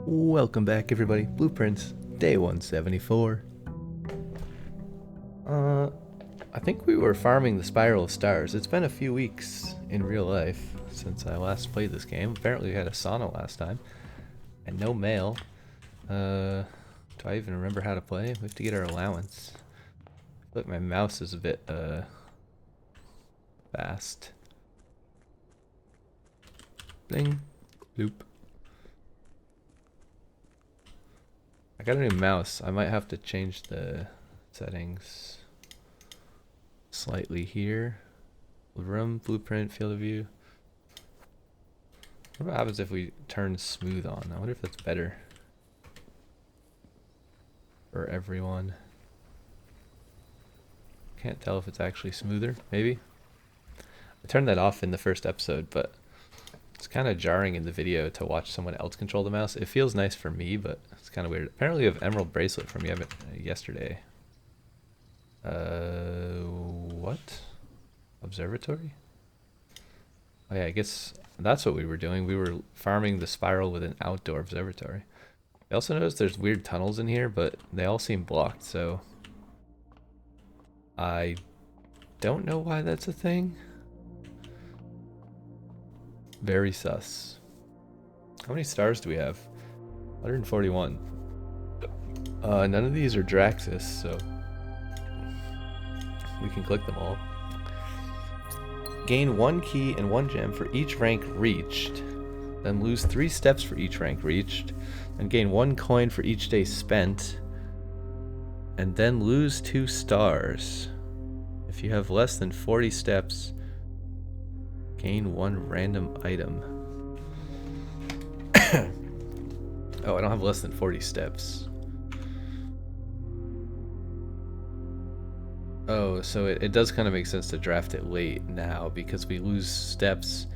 Welcome back, everybody. Blueprints, day 174. I think we were farming the Spiral of Stars. It's been a few weeks in real life since I last played this game. Apparently we had a sauna last time, and no mail. Do I even remember how to play? We have to get our allowance. Look, my mouse is a bit, fast. Bling. Loop. I got a new mouse. I might have to change the settings slightly here. Room, blueprint, field of view. What happens if we turn smooth on? I wonder if that's better for everyone. Can't tell if it's actually smoother. Maybe. I turned that off in the first episode, but it's kind of jarring in the video to watch someone else control the mouse. It feels nice for me, but it's kind of weird. Apparently, you have Emerald Bracelet from yesterday. What? Observatory? Oh yeah, I guess that's what we were doing. We were farming the spiral with an outdoor observatory. I also noticed there's weird tunnels in here, but they all seem blocked, so I don't know why that's a thing. Very sus. How many stars do we have? 141. None of these are Draxus, so we can click them all. Gain 1 key and 1 gem for each rank reached. Then lose 3 steps for each rank reached. And gain 1 coin for each day spent. And then lose 2 stars. If you have less than 40 steps, gain 1 random item. Oh, I don't have less than 40 steps. Oh, so it does kind of make sense to draft it late now because we lose steps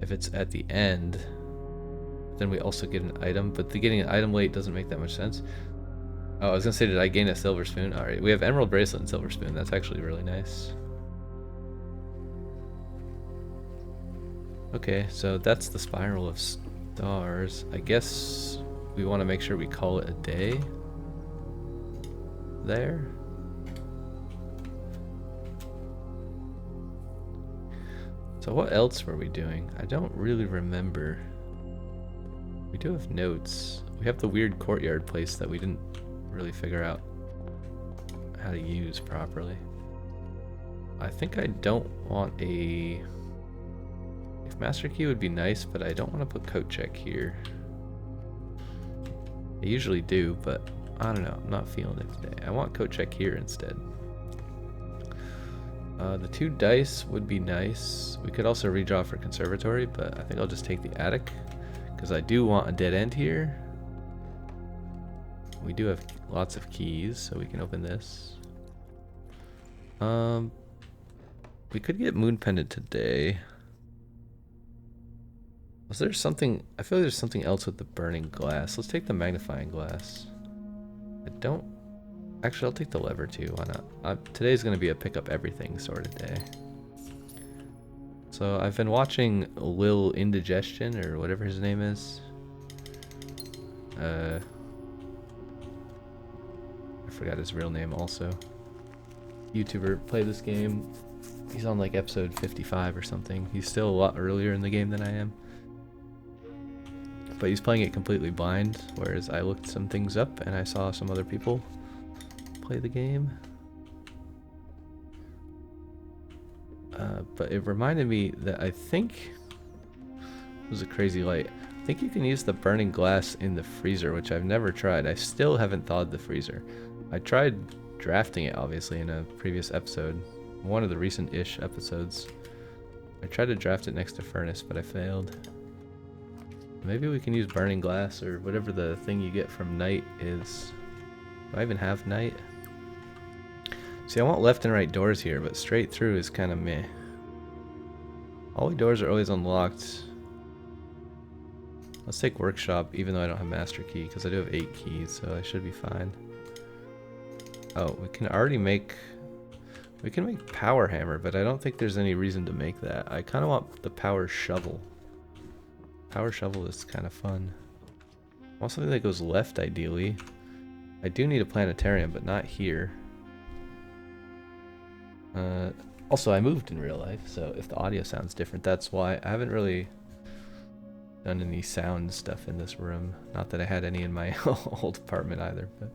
if it's at the end. Then we also get an item, but getting an item late doesn't make that much sense. Oh, I was gonna say, did I gain a silver spoon? Alright, we have Emerald Bracelet and Silver Spoon. That's actually really nice. Okay, so that's the Spiral of Stars. I guess we want to make sure we call it a day there. So what else were we doing? I don't really remember. We do have notes. We have the weird courtyard place that we didn't really figure out how to use properly. I think I don't want a... Master key would be nice, but I don't want to put coat check here. I usually do, but I don't know. I'm not feeling it today. I want coat check here instead. The 2 dice would be nice. We could also redraw for conservatory, but I think I'll just take the attic because I do want a dead end here. We do have lots of keys, so we can open this. We could get moon pendant today. Was there something? I feel like there's something else with the burning glass. Let's take the magnifying glass. I don't... Actually, I'll take the lever too. Why not? Today's going to be a pick up everything sort of day. So I've been watching Lil Indigestion, or whatever his name is. I forgot his real name also. YouTuber, play this game. He's on like episode 55 or something. He's still a lot earlier in the game than I am. But he's playing it completely blind, whereas I looked some things up and I saw some other people play the game. But it reminded me that I think it was a crazy light. I think you can use the burning glass in the freezer, which I've never tried. I still haven't thawed the freezer. I tried drafting it, obviously, in a previous episode. One of the recent-ish episodes. I tried to draft it next to furnace, but I failed. Maybe we can use burning glass or whatever the thing you get from night is. Do I even have night? See, I want left and right doors here, but straight through is kind of meh. Hallway doors are always unlocked. Let's take workshop, even though I don't have master key, because I do have 8 keys, so I should be fine. Oh, we can already make... We can make power hammer, but I don't think there's any reason to make that. I kind of want the power shovel. Power shovel is kind of fun. I want something that goes left, ideally. I do need a planetarium, but not here. Also, I moved in real life, so if the audio sounds different, that's why. I haven't really done any sound stuff in this room. Not that I had any in my old apartment either, but...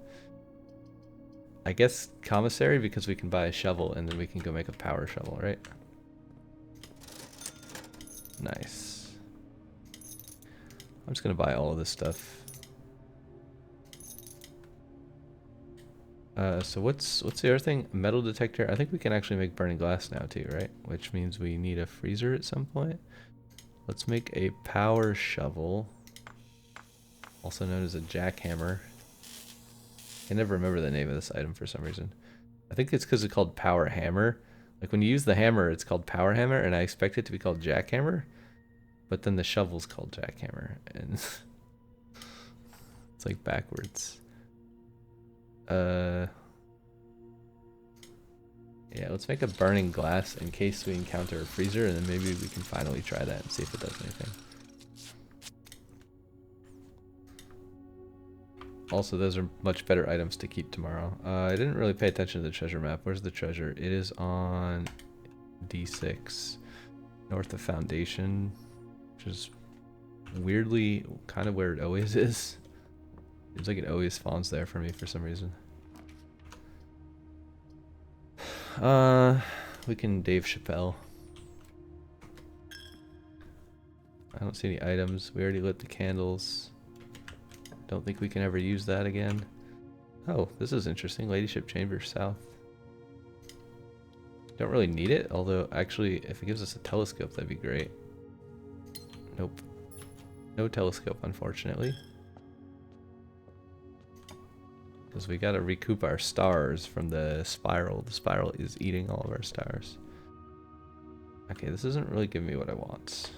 I guess commissary, because we can buy a shovel and then we can go make a power shovel, right? Nice. I'm just gonna buy all of this stuff. So what's the other thing? Metal detector. I think we can actually make burning glass now too, right? Which means we need a freezer at some point. Let's make a power shovel, also known as a jackhammer. I never remember the name of this item for some reason. I think it's because it's called power hammer. Like when you use the hammer, it's called power hammer, and I expect it to be called jackhammer, but then the shovel's called jackhammer, and it's like backwards. Yeah, let's make a burning glass in case we encounter a freezer, and then maybe we can finally try that and see if it does anything. Also, those are much better items to keep tomorrow. I didn't really pay attention to the treasure map. Where's the treasure? It is on D6, north of Foundation, which is weirdly kind of where it always is. Seems like it always spawns there for me for some reason. We can Dave Chappelle. I don't see any items. We already lit the candles. Don't think we can ever use that again. Oh, this is interesting. Ladyship Chamber South. Don't really need it, although actually if it gives us a telescope that'd be great. Nope. No telescope, unfortunately. Because we gotta recoup our stars from the spiral. The spiral is eating all of our stars. Okay, this isn't really giving me what I want.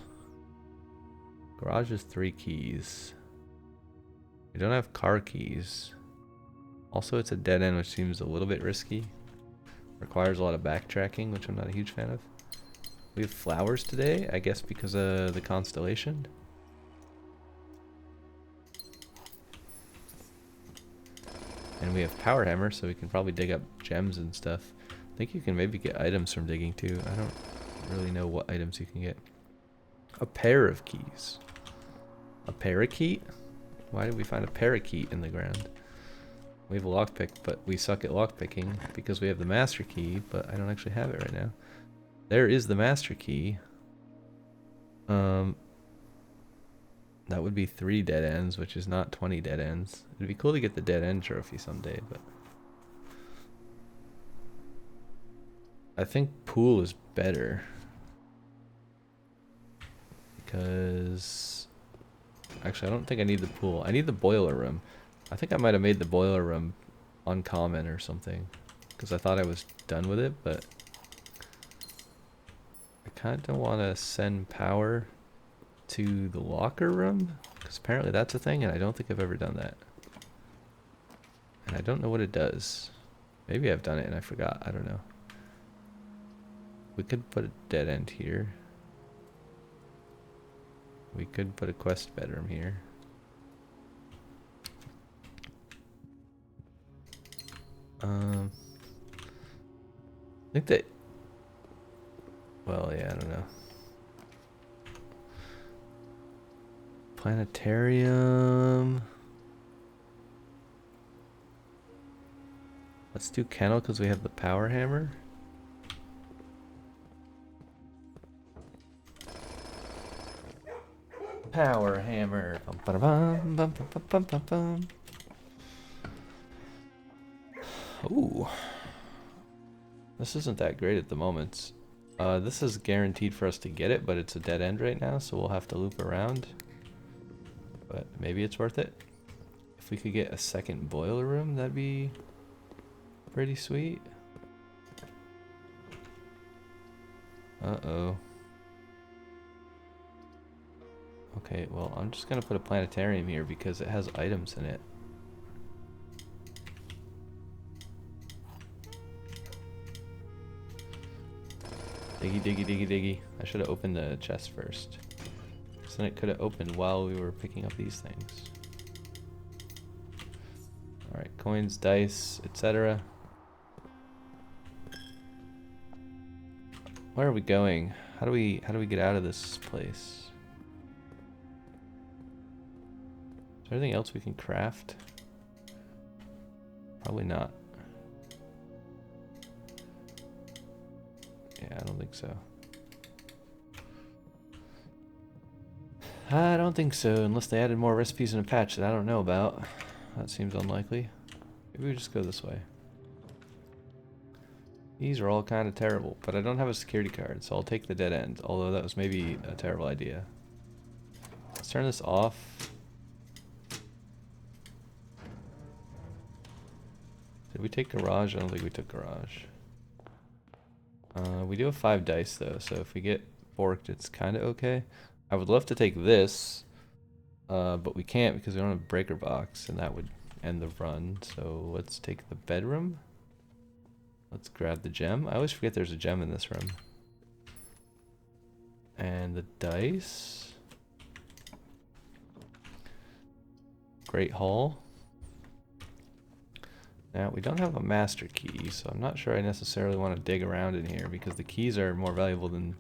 Garage is 3 keys. We don't have car keys. Also, it's a dead end, which seems a little bit risky. Requires a lot of backtracking, which I'm not a huge fan of. We have flowers today, I guess because of the constellation. And we have power hammer, so we can probably dig up gems and stuff. I think you can maybe get items from digging too. I don't really know what items you can get. A pair of keys. A parakeet? Why did we find a parakeet in the ground? We have a lockpick, but we suck at lockpicking because we have the master key, but I don't actually have it right now. There is the master key. That would be 3 dead ends, which is not 20 dead ends. It'd be cool to get the dead end trophy someday, but... I think pool is better. Because... Actually, I don't think I need the pool. I need the boiler room. I think I might have made the boiler room uncommon or something. Because I thought I was done with it, but... I kind of want to send power to the locker room, because apparently that's a thing, and I don't think I've ever done that. And I don't know what it does. Maybe I've done it and I forgot. I don't know. We could put a dead end here. We could put a quest bedroom here. I think that... Well, yeah, I don't know. Planetarium. Let's do kennel because we have the power hammer. Power hammer. Bum, bum, bum, bum, bum, bum, bum. Ooh. This isn't that great at the moment. This is guaranteed for us to get it, but it's a dead end right now, so we'll have to loop around. But maybe it's worth it. If we could get a second boiler room, that'd be pretty sweet. Uh-oh. Okay, well, I'm just gonna put a planetarium here because it has items in it. Diggy, diggy, diggy, diggy. I should have opened the chest first. So then it could have opened while we were picking up these things. Alright, coins, dice, etc. Where are we going? How do we get out of this place? Is there anything else we can craft? Probably not. Yeah, I don't think so. I don't think so, unless they added more recipes in a patch that I don't know about. That seems unlikely. Maybe we just go this way. These are all kind of terrible, but I don't have a security card, so I'll take the dead end, although that was maybe a terrible idea. Let's turn this off. Did we take garage? I don't think we took garage. We do have 5 dice though, so if we get borked, it's kind of okay. I would love to take this, but we can't because we don't have a breaker box, and that would end the run. So let's take the bedroom. Let's grab the gem. I always forget there's a gem in this room. And the dice. Great hall. Now, we don't have a master key, so I'm not sure I necessarily want to dig around in here because the keys are more valuable than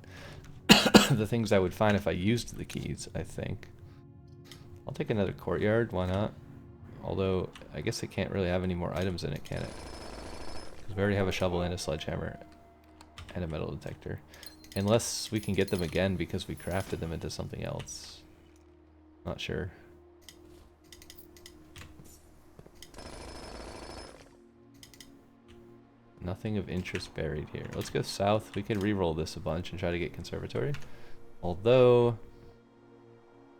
the things I would find if I used the keys, I think. I'll take another courtyard, why not? Although, I guess it can't really have any more items in it, can it? Because we already have a shovel and a sledgehammer and a metal detector. Unless we can get them again because we crafted them into something else. Not sure. Nothing of interest buried here. Let's go south. We could re-roll this a bunch and try to get conservatory. Although,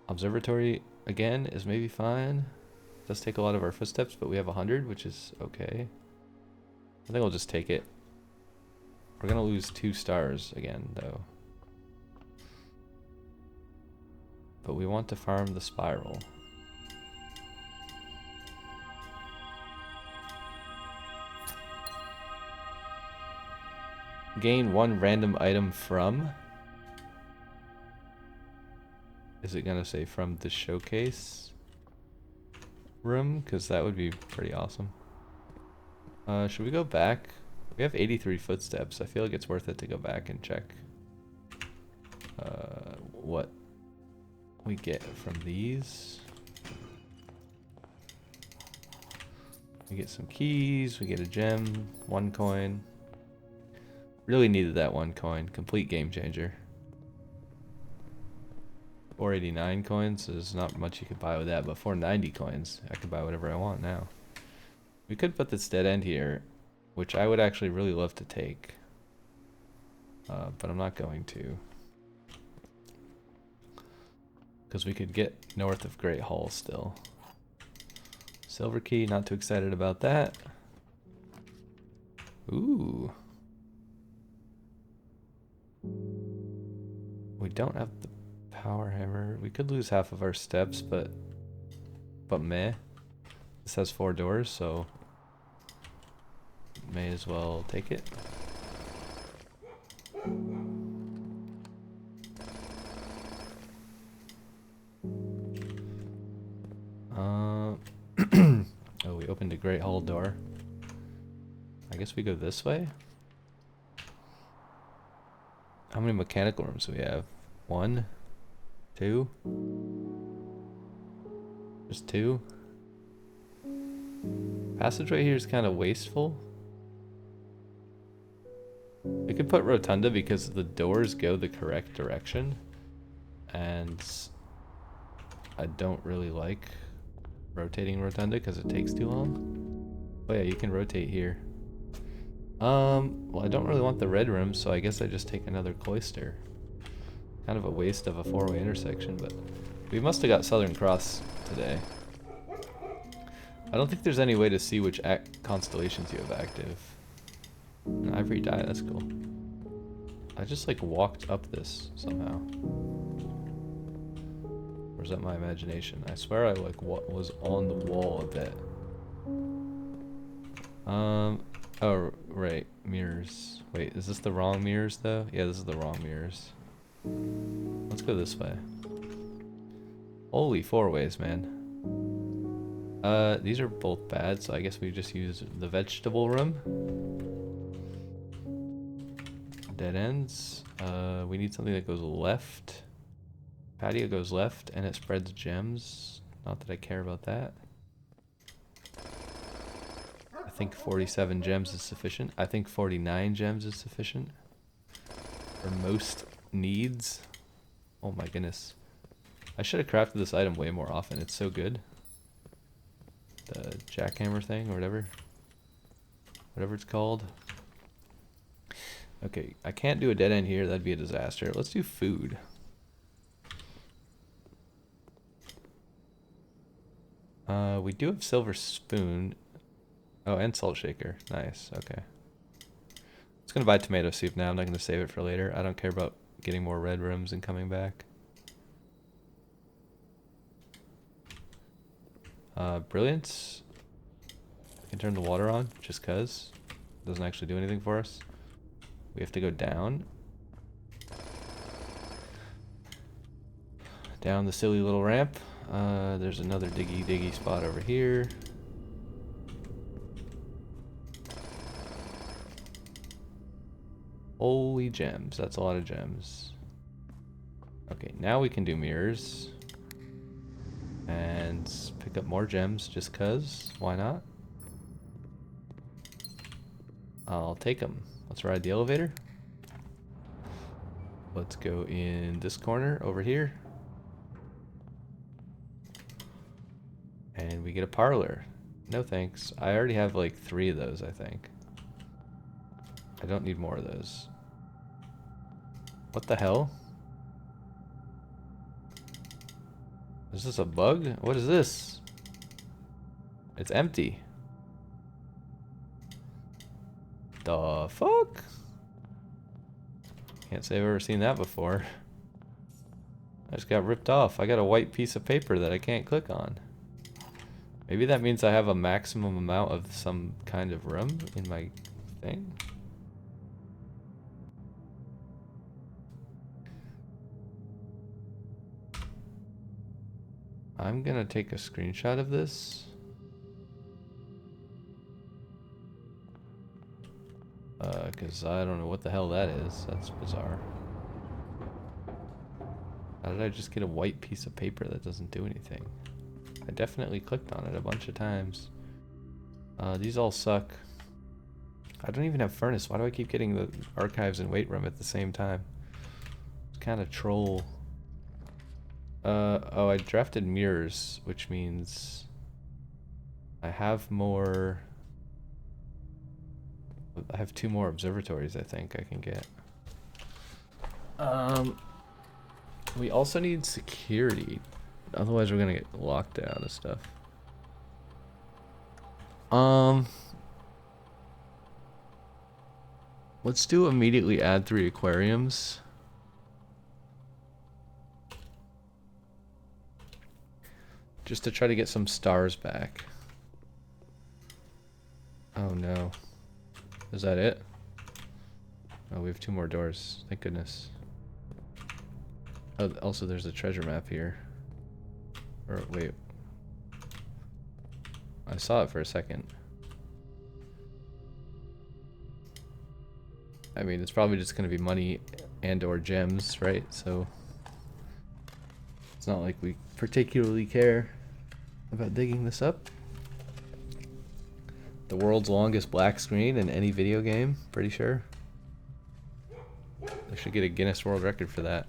observatory again is maybe fine. It does take a lot of our footsteps, but we have 100, which is okay. I think I'll just take it. We're gonna lose 2 stars again, though. But we want to farm the spiral. Gain 1 random item from. Is it gonna say from the showcase room? Because that would be pretty awesome. Should we go back? We have 83 footsteps. I feel like it's worth it to go back and check what we get from these. We get some keys, we get a gem, 1 coin. Really needed that 1 coin. Complete game changer. 489 coins, so there's not much you could buy with that, but 490 coins, I can buy whatever I want now. We could put this dead end here, which I would actually really love to take. But I'm not going to. Because we could get north of Great Hall still. Silver key, not too excited about that. Ooh. We don't have the power hammer. We could lose half of our steps, but meh. This has 4 doors, so may as well take it. Oh, we opened a Great Hall door. I guess we go this way. How many mechanical rooms do we have? 1, 2. Just 2. Passageway here is kind of wasteful. We could put rotunda because the doors go the correct direction, and I don't really like rotating rotunda because it takes too long. Oh yeah, you can rotate here. Well, I don't really want the red room, so I guess I just take another cloister. Kind of a waste of a 4-way intersection, but we must have got Southern Cross today. I don't think there's any way to see which constellations you have active. An ivory die, that's cool. I just like walked up this somehow. Or is that my imagination? I swear I like was on the wall a bit. Oh, right, mirrors. Wait, is this the wrong mirrors though? Yeah, this is the wrong mirrors. Let's go this way. Holy 4 ways, man. These are both bad, so I guess we just use the vegetable room. Dead ends. We need something that goes left. Patio goes left, and it spreads gems. Not that I care about that. I think 47 gems is sufficient. I think 49 gems is sufficient for most needs. Oh my goodness. I should have crafted this item way more often. It's so good. The jackhammer thing or whatever. Whatever it's called. Okay, I can't do a dead end here. That'd be a disaster. Let's do food. We do have silver spoon. Oh, and salt shaker. Nice. Okay. I'm just gonna buy tomato soup now. I'm not gonna save it for later. I don't care about getting more red rooms and coming back. Brilliance. I can turn the water on just cause. Doesn't actually do anything for us. We have to go down. Down the silly little ramp. There's another diggy spot over here. Holy gems. That's a lot of gems. Okay, now we can do mirrors. And pick up more gems just cause. Why not? I'll take them. Let's ride the elevator. Let's go in this corner over here. And we get a parlor. No thanks. I already have like 3 of those, I think. I don't need more of those. What the hell? Is this a bug? What is this? It's empty. The fuck? Can't say I've ever seen that before. I just got ripped off. I got a white piece of paper that I can't click on. Maybe that means I have a maximum amount of some kind of room in my thing. I'm gonna take a screenshot of this. Because I don't know what the hell that is. That's bizarre. How did I just get a white piece of paper that doesn't do anything? I definitely clicked on it a bunch of times. These all suck. I don't even have furnace. Why do I keep getting the archives and weight room at the same time? It's kind of troll. Oh, I drafted mirrors, which means I have more. I have 2 more observatories, I think I can get. We also need security. Otherwise we're gonna get locked out of stuff. Let's do immediately add 3 aquariums. Just to try to get some stars back. Oh no. Is that it? Oh, we have 2 more doors. Thank goodness. Oh, also there's a treasure map here. Or wait. I saw it for a second. I mean, it's probably just going to be money and or gems, right? So it's not like we particularly care about digging this up. The world's longest black screen in any video game, pretty sure. I should get a Guinness World Record for that.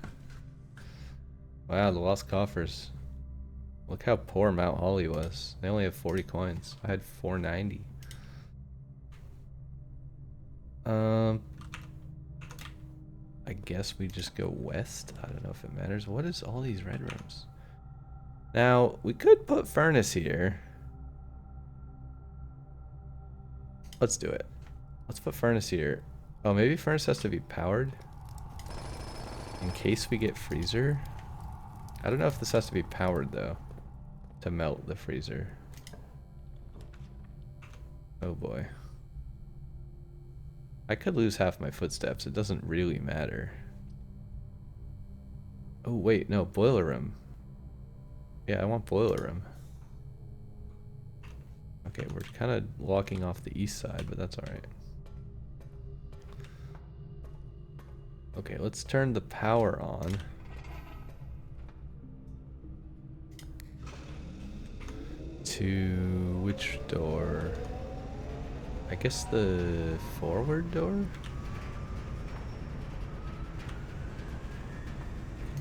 Wow, the lost coffers. Look how poor Mount Holly was. They only have 40 coins. I had 490. I guess we just go west. I don't know if it matters. What is all these red rooms? Now, we could put furnace here. Let's do it. Let's put furnace here. Oh, maybe furnace has to be powered in case we get freezer. I don't know if this has to be powered though to melt the freezer. Oh boy. I could lose half my footsteps. It doesn't really matter. Oh wait, no, boiler room. Yeah, I want boiler room. Okay, we're kind of walking off the east side, but that's alright. Okay, let's turn the power on. To which door? I guess the forward door?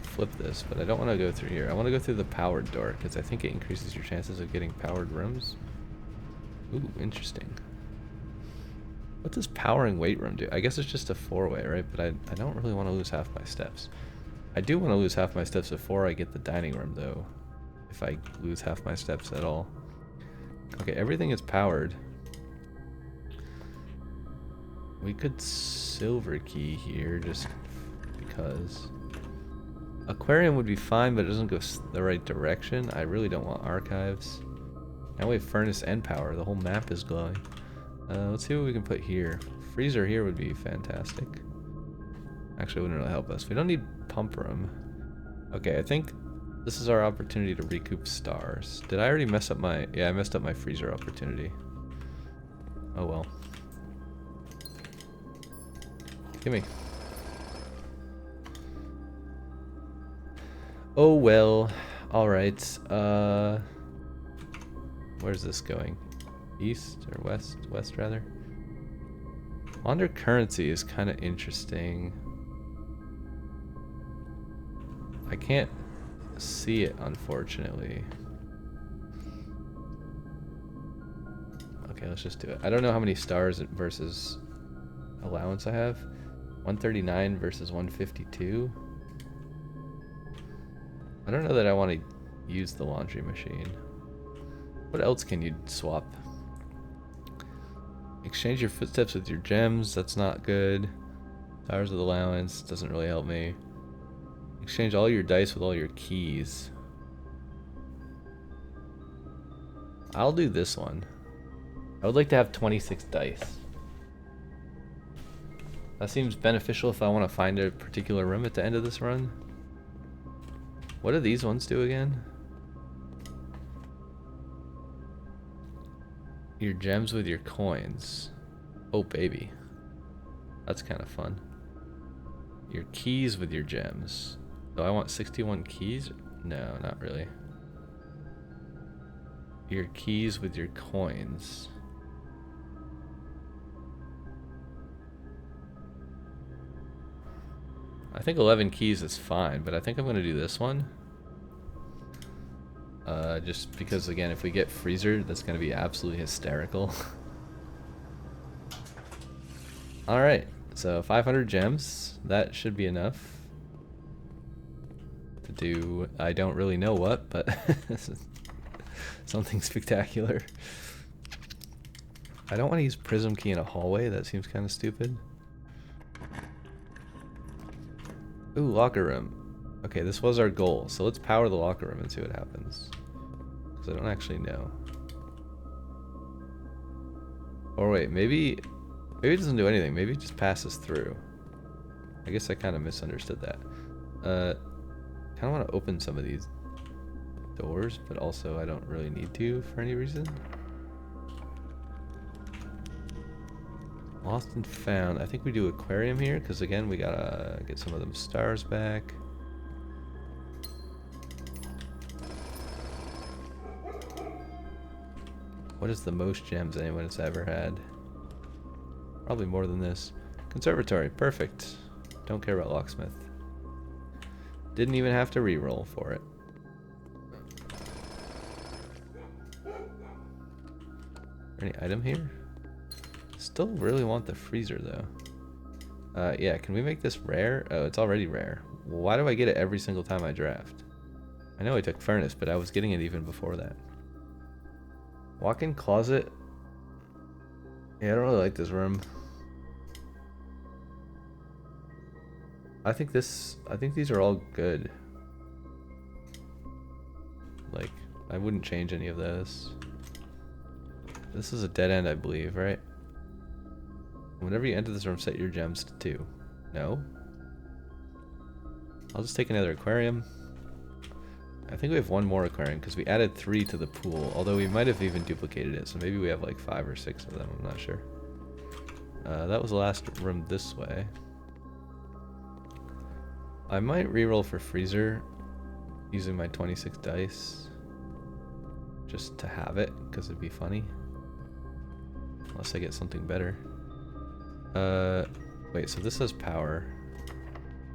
Flip this, but I don't want to go through here. I want to go through the powered door because I think it increases your chances of getting powered rooms. Ooh, interesting. What does powering weight room do? I guess it's just a 4-way, right? But I don't really want to lose half my steps. I do want to lose half my steps before I get the dining room, though. If I lose half my steps at all. Okay, everything is powered. We could silver key here just because. Aquarium would be fine, but it doesn't go the right direction. I really don't want archives. Now we have furnace and power. The whole map is glowing. Let's see what we can put here. Freezer here would be fantastic. Actually, it wouldn't really help us. We don't need pump room. Okay, I think this is our opportunity to recoup stars. Did I already mess up my... Yeah, I messed up my freezer opportunity. Oh well. Gimme. Oh well. Alright. Where's this going? East or west? West rather. Wander currency is kind of interesting. I can't see it, unfortunately. Okay, let's just do it. I don't know how many stars versus allowance I have. 139 versus 152. I don't know that I want to use the laundry machine. What else can you swap? Exchange your footsteps with your gems. That's not good. Towers of allowance. Doesn't really help me. Exchange all your dice with all your keys. I'll do this one. I would like to have 26 dice. That seems beneficial if I want to find a particular room at the end of this run. What do these ones do again? Your gems with your coins. Oh baby. That's kind of fun. Your keys with your gems. Do I want 61 keys? No, not really. Your keys with your coins. I think 11 keys is fine, but I think I'm going to do this one. Just because, again, if we get freezer, that's going to be absolutely hysterical. Alright, so 500 gems. That should be enough to do I don't really know what, but something spectacular. I don't want to use prism key in a hallway. That seems kind of stupid. Ooh, locker room. Okay, this was our goal, so let's power the locker room and see what happens. Because I don't actually know. Or wait, maybe it doesn't do anything. Maybe it just passes through. I guess I kind of misunderstood that. Kind of want to open some of these doors, but also I don't really need to for any reason. Lost and found. I think we do aquarium here, because again, we gotta get some of them stars back. What is the most gems anyone has ever had? Probably more than this. Conservatory, perfect. Don't care about locksmith. Didn't even have to re-roll for it. Any item here? Still really want the freezer though. Yeah, can we make this rare? Oh, it's already rare. Why do I get it every single time I draft? I know I took furnace, but I was getting it even before that. Walk-in closet. Yeah, I don't really like this room. I think these are all good. Like, I wouldn't change any of those. This is a dead end, I believe, right? Whenever you enter this room, set your gems to 2. No? I'll just take another aquarium. I think we have one more aquarium because we added 3 to the pool, although we might have even duplicated it, so maybe we have like 5 or 6 of them, I'm not sure. That was the last room this way. I might reroll for freezer using my 26 dice just to have it, because it'd be funny. Unless I get something better. Wait, so this has power.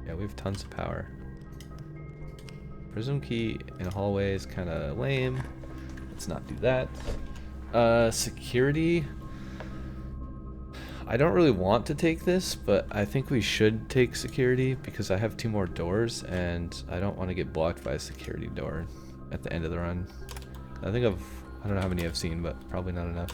Yeah, we have tons of power. Prism key in a hallway is kind of lame. Let's not do that. Security. I don't really want to take this, but I think we should take security because I have 2 more doors and I don't want to get blocked by a security door at the end of the run. I don't know how many I've seen, but probably not enough.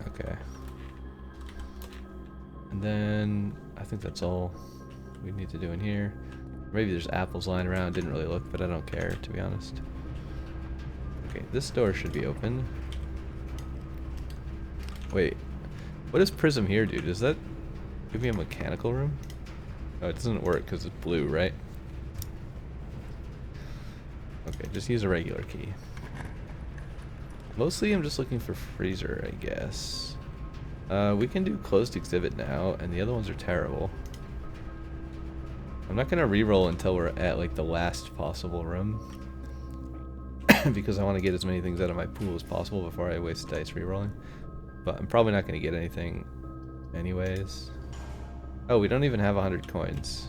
Okay. And then I think that's all we need to do in here. Maybe there's apples lying around. Didn't really look, but I don't care, to be honest. Okay, this door should be open. Wait, what does Prism here do? Does that give me a mechanical room? Oh, it doesn't work because it's blue, right? Okay, just use a regular key. Mostly I'm just looking for freezer, I guess. We can do closed exhibit now, and the other ones are terrible. I'm not gonna reroll until we're at like the last possible room because I want to get as many things out of my pool as possible before I waste dice rerolling. But I'm probably not gonna get anything anyways. Oh, we don't even have 100 coins.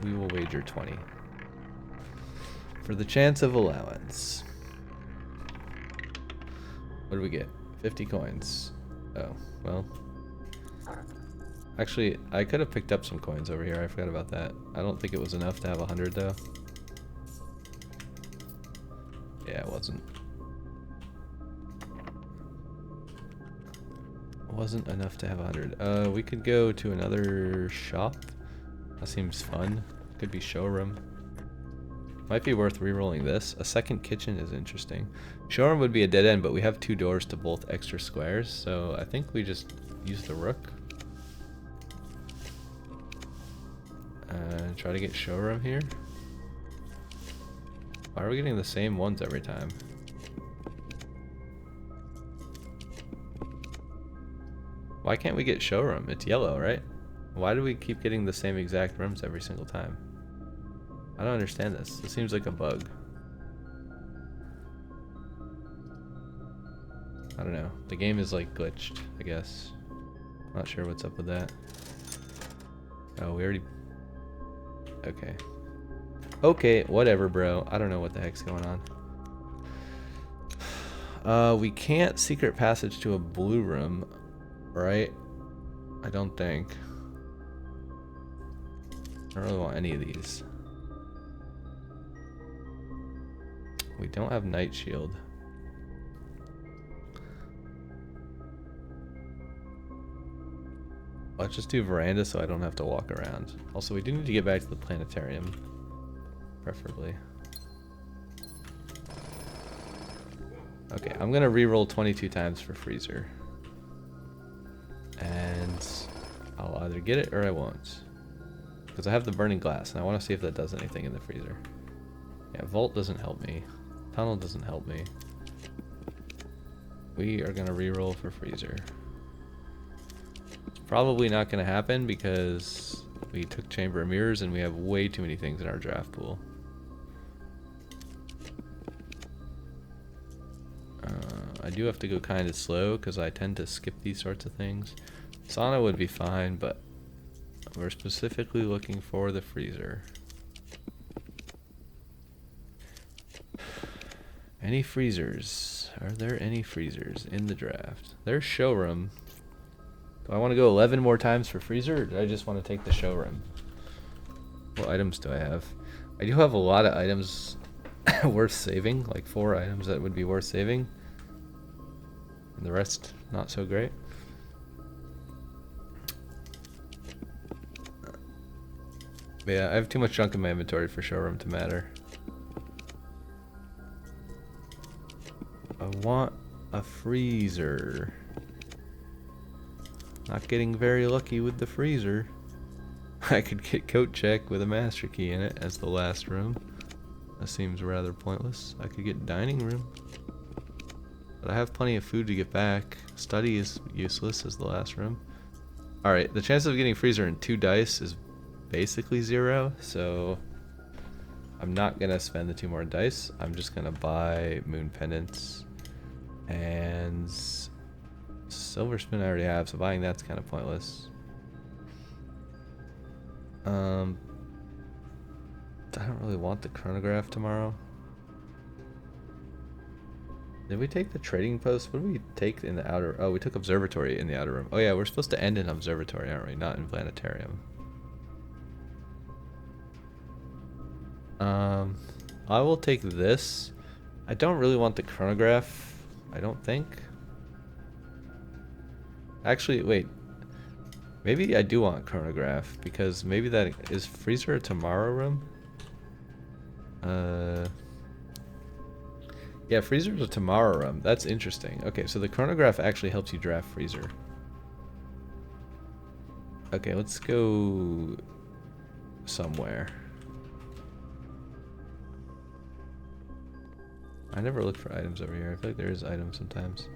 We will wager 20 for the chance of allowance. What do we get? 50 coins. Oh, well. Actually, I could have picked up some coins over here. I forgot about that. I don't think it was enough to have 100 though. Yeah, it wasn't. It wasn't enough to have 100. We could go to another shop. That seems fun. Could be showroom. Might be worth re-rolling this. A second kitchen is interesting. Showroom would be a dead end, but we have 2 doors to both extra squares, so I think we just use the rook. Try to get showroom here. Why are we getting the same ones every time? Why can't we get showroom? It's yellow, right? Why do we keep getting the same exact rooms every single time? I don't understand this. This seems like a bug. I don't know. The game is like glitched, I guess. Not sure what's up with that. Oh, we already... Okay. Okay, whatever, bro. I don't know what the heck's going on. We can't secret passage to a blue room, right? I don't think. I don't really want any of these. We don't have night shield. Let's just do veranda so I don't have to walk around. Also, we do need to get back to the planetarium, preferably. Okay, I'm gonna re-roll 22 times for freezer. And I'll either get it or I won't. Because I have the burning glass and I want to see if that does anything in the freezer. Yeah, vault doesn't help me. Tunnel doesn't help me. We are gonna re-roll for freezer. It's probably not gonna happen because we took chamber of mirrors and we have way too many things in our draft pool. I do have to go kind of slow because I tend to skip these sorts of things. Sauna would be fine, but we're specifically looking for the freezer. Any freezers? Are there any freezers in the draft? There's showroom. Do I want to go 11 more times for freezer, or do I just want to take the showroom? What items do I have? I do have a lot of items worth saving, like 4 items that would be worth saving. And the rest, not so great. But yeah, I have too much junk in my inventory for showroom to matter. I want a freezer. Not getting very lucky with the freezer. I could get coat check with a master key in it as the last room. That seems rather pointless. I could get dining room. But I have plenty of food to get back. Study is useless as the last room. Alright, the chance of getting freezer in 2 dice is basically 0, so I'm not gonna spend the 2 more dice. I'm just gonna buy moon pendants. And silver spoon I already have, so buying that's kind of pointless. I don't really want the chronograph tomorrow. Did we take the trading post? What did we take in the outer? Oh, we took observatory in the outer room. Oh yeah, we're supposed to end in observatory, aren't we? Not in planetarium. I will take this. I don't really want the chronograph, I don't think. Actually, wait. Maybe I do want chronograph, because maybe that is freezer a tomorrow room? Yeah, freezer's a tomorrow room. That's interesting. Okay, so the chronograph actually helps you draft freezer. Okay, let's go somewhere. I never look for items over here. I feel like there is items sometimes.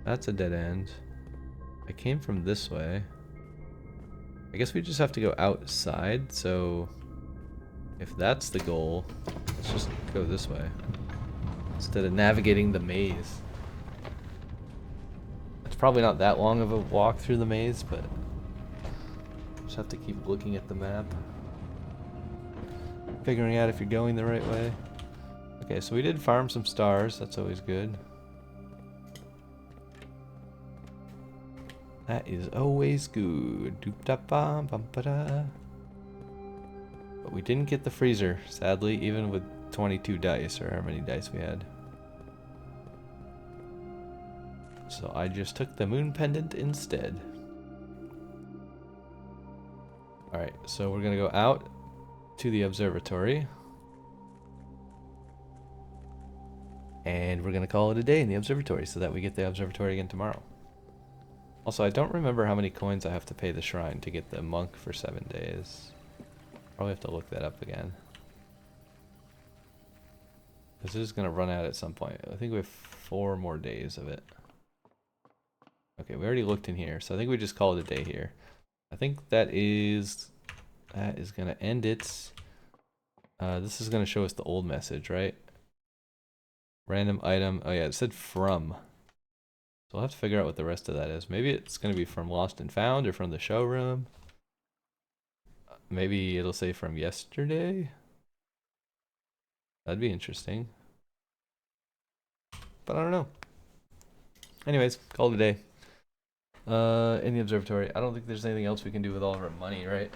That's a dead end. I came from this way. I guess we just have to go outside, so if that's the goal, let's just go this way instead of navigating the maze. It's probably not that long of a walk through the maze, but just have to keep looking at the map, figuring out if you're going the right way. Okay, so we did farm some stars. That's always good. That is always good. But we didn't get the freezer, sadly, even with 22 dice, or how many dice we had. So I just took the moon pendant instead. Alright, so we're gonna go out to the observatory. And we're gonna call it a day in the observatory so that we get the observatory again tomorrow. Also, I don't remember how many coins I have to pay the shrine to get the monk for 7 days. Probably have to look that up again. This is gonna run out at some point. I think we have 4 more days of it. Okay, we already looked in here, so I think we just call it a day here. I think that is gonna end it. This is gonna show us the old message, right? Random item. Oh yeah, it said from. So we'll have to figure out what the rest of that is. Maybe it's going to be from Lost and Found or from the showroom. Maybe it'll say from yesterday. That'd be interesting. But I don't know. Anyways, call it a day. In the observatory. I don't think there's anything else we can do with all of our money, right?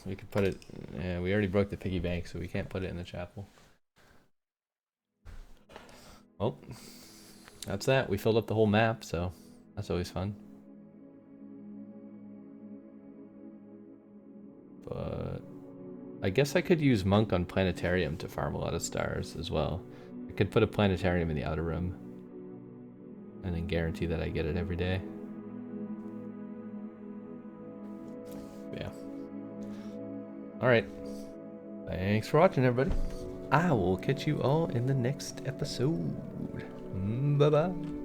We could put it... Yeah, we already broke the piggy bank, so we can't put it in the chapel. Well, that's that. We filled up the whole map, so that's always fun. But I guess I could use Monk on Planetarium to farm a lot of stars as well. I could put a Planetarium in the outer room and then guarantee that I get it every day. Yeah. Alright. Thanks for watching, everybody. I will catch you all in the next episode. Bye-bye.